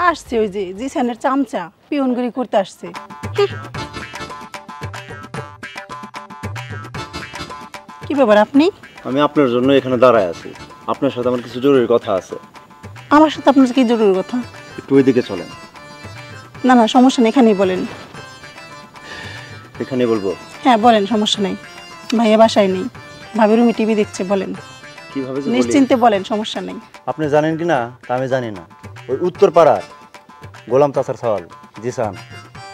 আসছে ওই যে জিসানের চামচা পিয়নগিরি করতে আসছে। কি ব্যাপার আপনি? আমি আপনার জন্য এখানে দাঁড়ায় আছি। আপনার সাথে আমার কিছু জরুরি কথা আছে। আমার সাথে আপনার কি জরুরি কথা? একটু ওইদিকে চলেন। না না সমস্যা নেই, এখানেই বলেন। এখানেই বলবো? হ্যাঁ বলেন, সমস্যা নেই। ভাইয়া বাসায় নেই, ভাবি রুমে টিভি দেখছে, বলেন। কিভাবে যে নিশ্চিন্তে বলেন, সমস্যা নেই। আপনি জানেন কি না তা আমি জানি না, ওই উত্তর পাড়ার গোলাম চাচার সওয়াল জিসান,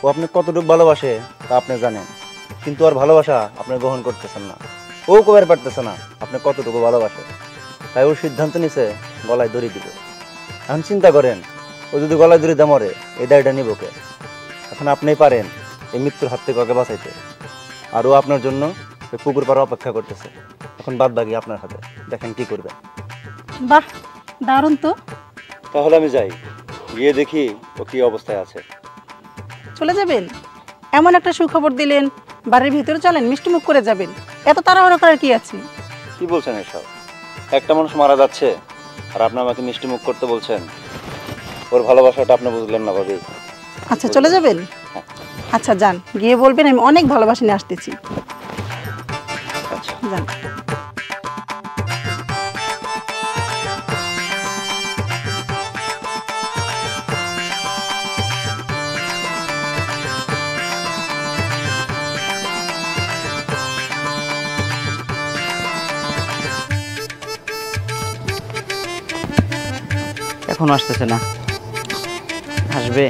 ও আপনি কতটুকু ভালোবাসে তা আপনি জানেন, কিন্তু আর ভালোবাসা আপনি গ্রহণ করতেছেন না। ও কবার পারতেছে না আপনি কতটুকু ভালোবাসে, তাই ওর সিদ্ধান্ত নিছে গলায় দড়ি দিবে। এখন চিন্তা করেন, ও যদি গলায় দড়ি দিয়ে মরে এই দায়টা নিব কে? এখন আপনিই পারেন এই মৃত্যুর হাত থেকে ওকে বাঁচাইতে, আর ও আপনার জন্য ওই পুকুর পাড়া অপেক্ষা করতেছে। এখন বাদ বাকি আপনার হাতে, দেখেন কি করবে। বাহ, দারুণ তো। তাহলে আমি যাই, গিয়ে দেখি ও কি অবস্থায় আছে। চলে যাবেন? এমন একটা সুখবর দিলেন, বাড়ির ভিতরে চলেন, মিষ্টি মুখ করে যাবেন। এত তাড়াহুড়ো করার কি আছে? কি বলছেন এসব? একটা মানুষ মারা যাচ্ছে আর আপনি আমাকে মিষ্টি মুখ করতে বলছেন? ওর ভালোবাসাটা আপনি বুঝলেন না ভাবি। আচ্ছা চলে যাবেন? আচ্ছা যান, গিয়ে বলবেন আমি অনেক ভালোবাসি নিয়ে আসতেছি। আচ্ছা যান। এখনো আসতেছে না, আসবে?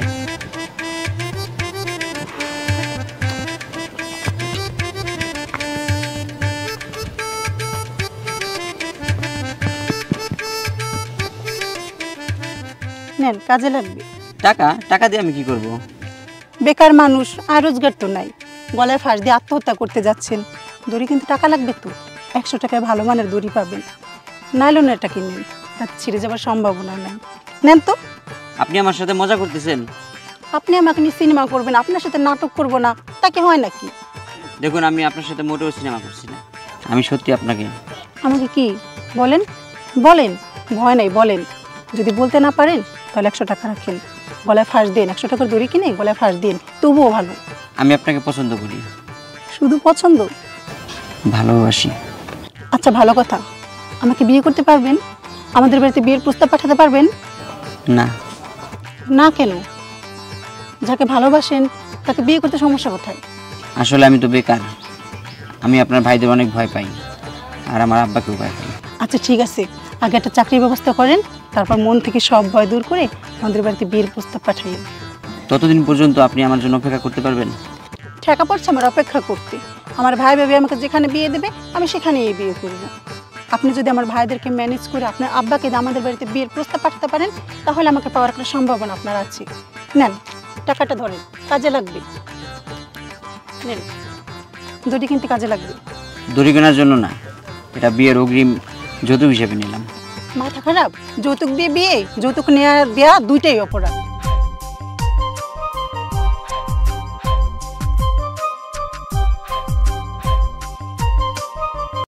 নেন, কাজে লাগবে। টাকা টাকা দিয়ে আমি কি করব? বেকার মানুষ, আর রোজগার তো নাই, গলায় ফাঁস দিয়ে আত্মহত্যা করতে যাচ্ছেন। দড়ি কিন্তু টাকা লাগবে তো, 100 টাকায় ভালো মানের দড়ি পাবেন। নাইলনেরটা কিনেন, তাতে ছিঁড়ে যাওয়ার সম্ভাবনা নাই। নেন তো। আপনি আমার সাথে মজা করতেছেন? আপনি আমাকে নিয়ে সিনেমা করবেন, আপনার সাথে নাটক করব না, তাকে হয় নাকি? দেখুন, আমি আপনার সাথে মোটেও সিনেমা করছি না, আমি সত্যি আপনাকে। আমাকে কি বলেন? বলেন, ভয় নাই, বলেন। যদি বলতে না পারেন তাহলে 100 টাকা রাখেন, গলায় ফাঁস দিন। 100 টাকার দড়ি কিনে গলায় ফাঁস দিন, তবুও ভালো। আমি আপনাকে পছন্দ করি। শুধু পছন্দ? ভালোবাসি। আচ্ছা ভালো কথা, আমাকে বিয়ে করতে পারবেন? আমাদের বাড়িতে বিয়ের প্রস্তাব পাঠাতে পারবেন? না। না কেন? যাকে ভালোবাসেন তাকে বিয়ে করতে সমস্যা কোথায়? আসলে আমি তো বেকার, আমি আপনার ভাইদের অনেক ভয় পাই, আর আমার আব্বাকেও ভয় পাই। আচ্ছা ঠিক আছে, আগে একটা চাকরির ব্যবস্থা করেন, তারপর মন থেকে সব ভয় দূর করে আমাদের বাড়িতে বিয়ের প্রস্তাব পাঠাইন। ততদিন পর্যন্ত আপনি আমার জন্য অপেক্ষা করতে পারবেন? ঠেকা পড়ছে আমার অপেক্ষা করতে। আমার ভাই ভাবি আমাকে যেখানে বিয়ে দেবে আমি সেখানেই বিয়ে করব। আপনি যদি আমার ভাইদেরকে ম্যানেজ করে আপনার আব্বাকে আমাদের বাড়িতে বিয়ের প্রস্তাব পাঠাতে পারেন, তাহলে আমাকে পাওয়ার একটা সম্ভাবনা আপনার আছে। নেন, টাকাটা ধরেন, কাজে লাগবে। নেন, দড়ি কিনতে কাজে লাগবে। দড়ি কেনার জন্য না, এটা বিয়ের অগ্রিম যৌতুক হিসেবে নিলাম। মাথা খারাপ? যৌতুক দিয়ে বিয়ে, যৌতুক নেওয়া দেওয়া দুইটাই অপরাধ।